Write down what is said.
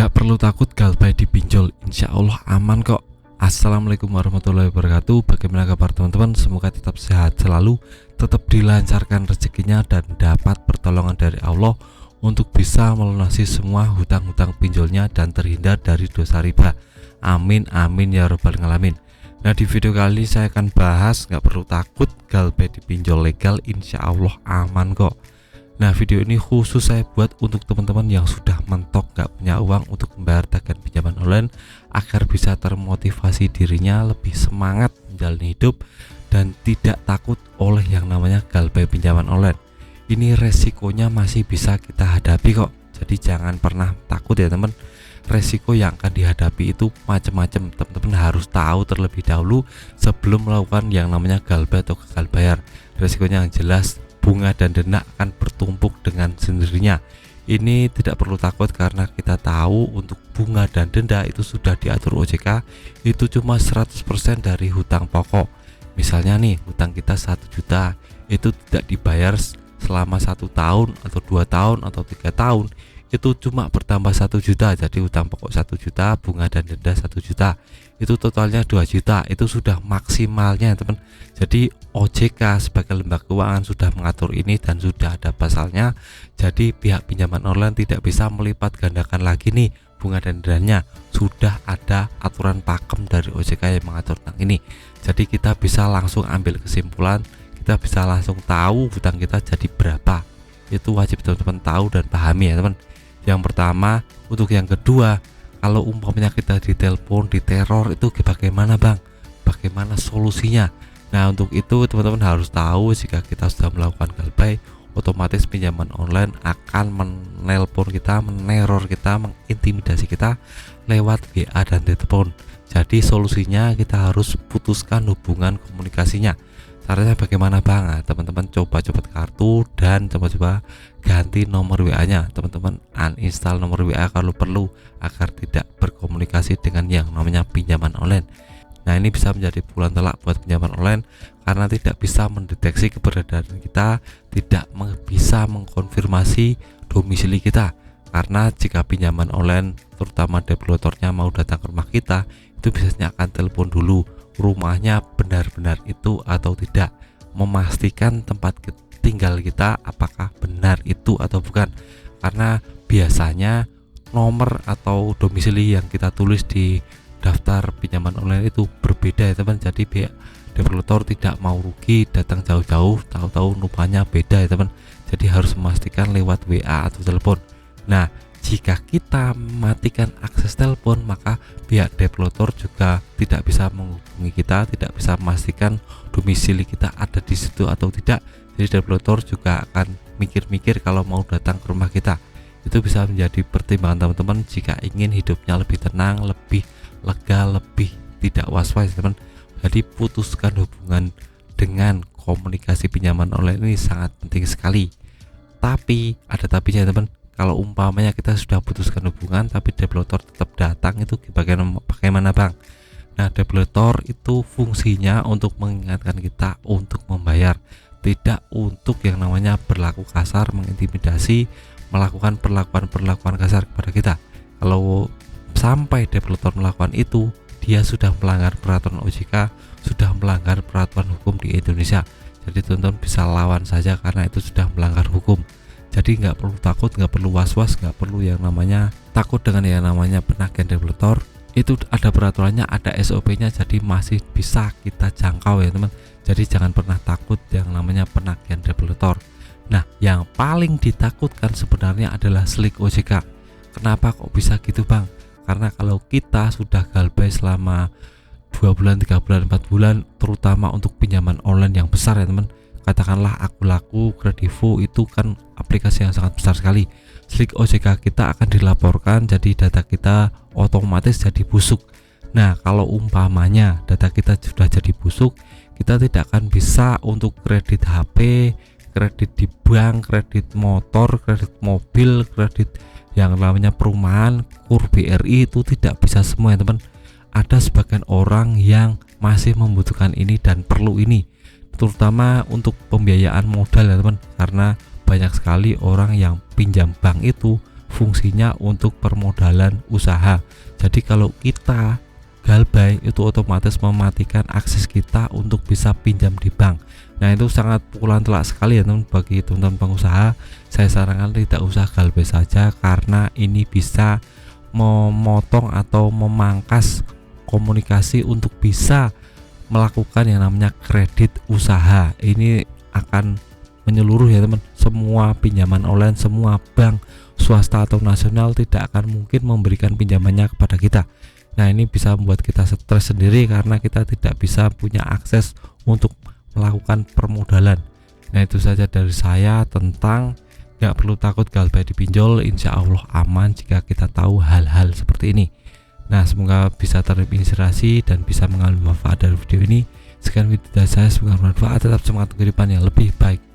Nggak perlu takut galbay dipinjol, insya Allah aman kok. Assalamualaikum warahmatullahi wabarakatuh. Bagaimana kabar teman-teman? Semoga tetap sehat selalu, tetap dilancarkan rezekinya, dan dapat pertolongan dari Allah untuk bisa melunasi semua hutang-hutang pinjolnya dan terhindar dari dosa riba. Amin amin ya robbal alamin. Nah, di video kali ini saya akan bahas nggak perlu takut galbay dipinjol legal, insya Allah aman kok. Nah, video ini khusus saya buat untuk teman-teman yang sudah mentok gak punya uang untuk membayar tagihan pinjaman online, agar bisa termotivasi dirinya lebih semangat menjalani hidup dan tidak takut oleh yang namanya galbay pinjaman online. Ini resikonya masih bisa kita hadapi kok, jadi jangan pernah takut ya teman. Resiko yang akan dihadapi itu macam-macam, teman-teman harus tahu terlebih dahulu sebelum melakukan yang namanya galbay atau gagal bayar. Resikonya yang jelas, bunga dan denda akan bertumpuk dengan sendirinya. Ini tidak perlu takut karena kita tahu untuk bunga dan denda itu sudah diatur OJK, itu cuma 100% dari hutang pokok. Misalnya nih, hutang kita 1 juta, itu tidak dibayar selama 1 tahun atau 2 tahun atau 3 tahun, itu cuma bertambah 1 juta. Jadi hutang pokok 1 juta, bunga dan denda 1 juta, itu totalnya 2 juta. Itu sudah maksimalnya teman. Jadi OJK sebagai lembaga keuangan sudah mengatur ini dan sudah ada pasalnya. Jadi pihak pinjaman online tidak bisa melipat gandakan lagi nih bunga dan dendanya. Sudah ada aturan pakem dari OJK yang mengatur tentang ini. Jadi kita bisa langsung ambil kesimpulan, kita bisa langsung tahu hutang kita jadi berapa. Itu wajib teman-teman tahu dan pahami ya teman. Yang pertama. Untuk yang kedua, kalau umpamanya kita ditelepon, diteror, itu bagaimana bang? Bagaimana solusinya? Nah, untuk itu teman-teman harus tahu, jika kita sudah melakukan galbay, otomatis pinjaman online akan menelpon kita, meneror kita, mengintimidasi kita lewat WA dan telepon. Jadi solusinya kita harus putuskan hubungan komunikasinya. Caranya bagaimana bang? Nah, teman-teman coba copot kartu dan coba ganti nomor WA-nya. Teman-teman uninstall nomor WA kalau perlu, agar tidak berkomunikasi dengan yang namanya pinjaman online. Nah, ini bisa menjadi pukulan telak buat pinjaman online karena tidak bisa mendeteksi keberadaan kita, tidak bisa mengkonfirmasi domisili kita. Karena jika pinjaman online, terutama developernya mau datang ke rumah kita, itu biasanya akan telepon dulu rumahnya benar-benar itu atau tidak, memastikan tempat tinggal kita apakah benar itu atau bukan. Karena biasanya nomor atau domisili yang kita tulis di daftar pinjaman online itu berbeda ya teman. Jadi pihak developer tidak mau rugi datang jauh-jauh, tahu-tahu rupanya beda ya teman. Jadi harus memastikan lewat WA atau telepon. Nah, jika kita matikan akses telepon, maka pihak developer juga tidak bisa menghubungi kita, tidak bisa memastikan domisili kita ada di situ atau tidak. Jadi developer juga akan mikir-mikir kalau mau datang ke rumah kita. Itu bisa menjadi pertimbangan teman-teman jika ingin hidupnya lebih tenang, lebih lega, lebih tidak was-was teman. Jadi putuskan hubungan dengan komunikasi pinjaman online ini sangat penting sekali. Tapi ada tapinya teman. Kalau umpamanya kita sudah putuskan hubungan tapi developer tetap datang, itu bagaimana bang? Nah, developer itu fungsinya untuk mengingatkan kita untuk membayar, tidak untuk yang namanya berlaku kasar, mengintimidasi, melakukan perlakuan kasar kepada kita. Kalau sampai developer melakukan itu, dia sudah melanggar peraturan OJK, sudah melanggar peraturan hukum di Indonesia. Jadi teman-teman bisa lawan saja karena itu sudah melanggar hukum. Jadi nggak perlu takut, nggak perlu was-was, nggak perlu yang namanya takut dengan yang namanya penagihan developer. Itu ada peraturannya, ada SOP-nya, jadi masih bisa kita jangkau ya teman. Jadi jangan pernah takut yang namanya penagihan developer. Nah, yang paling ditakutkan sebenarnya adalah slik OJK. Kenapa kok bisa gitu bang? Karena kalau kita sudah galbay selama 2 bulan, 3 bulan, 4 bulan, terutama untuk pinjaman online yang besar ya teman, katakanlah Akulaku, Kredivo, itu kan aplikasi yang sangat besar sekali. Slik OJK kita akan dilaporkan, jadi data kita otomatis jadi busuk. Nah, kalau umpamanya data kita sudah jadi busuk, kita tidak akan bisa untuk kredit HP, kredit di bank, kredit motor, kredit mobil, kredit yang namanya perumahan, KUR, BRI, itu tidak bisa semua ya teman. Ada sebagian orang yang masih membutuhkan ini dan perlu ini, terutama untuk pembiayaan modal ya teman. Karena banyak sekali orang yang pinjam bank itu fungsinya untuk permodalan usaha. Jadi kalau kita galbay itu otomatis mematikan akses kita untuk bisa pinjam di bank. Nah itu sangat pukulan telak sekali ya teman, bagi teman-teman pengusaha. Saya sarankan tidak usah galbay saja, karena ini bisa memotong atau memangkas komunikasi untuk bisa melakukan yang namanya kredit usaha. Ini akan menyeluruh ya teman, semua pinjaman online, semua bank swasta atau nasional tidak akan mungkin memberikan pinjamannya kepada kita. Nah ini bisa membuat kita stres sendiri karena kita tidak bisa punya akses untuk melakukan permodalan. Nah itu saja dari saya tentang nggak perlu takut galbay dipinjol, insya Allah aman jika kita tahu hal-hal seperti ini. Nah semoga bisa terinspirasi dan bisa mengambil manfaat dari video ini. Sekian video dari saya, semoga bermanfaat, tetap semangat kehidupan yang lebih baik.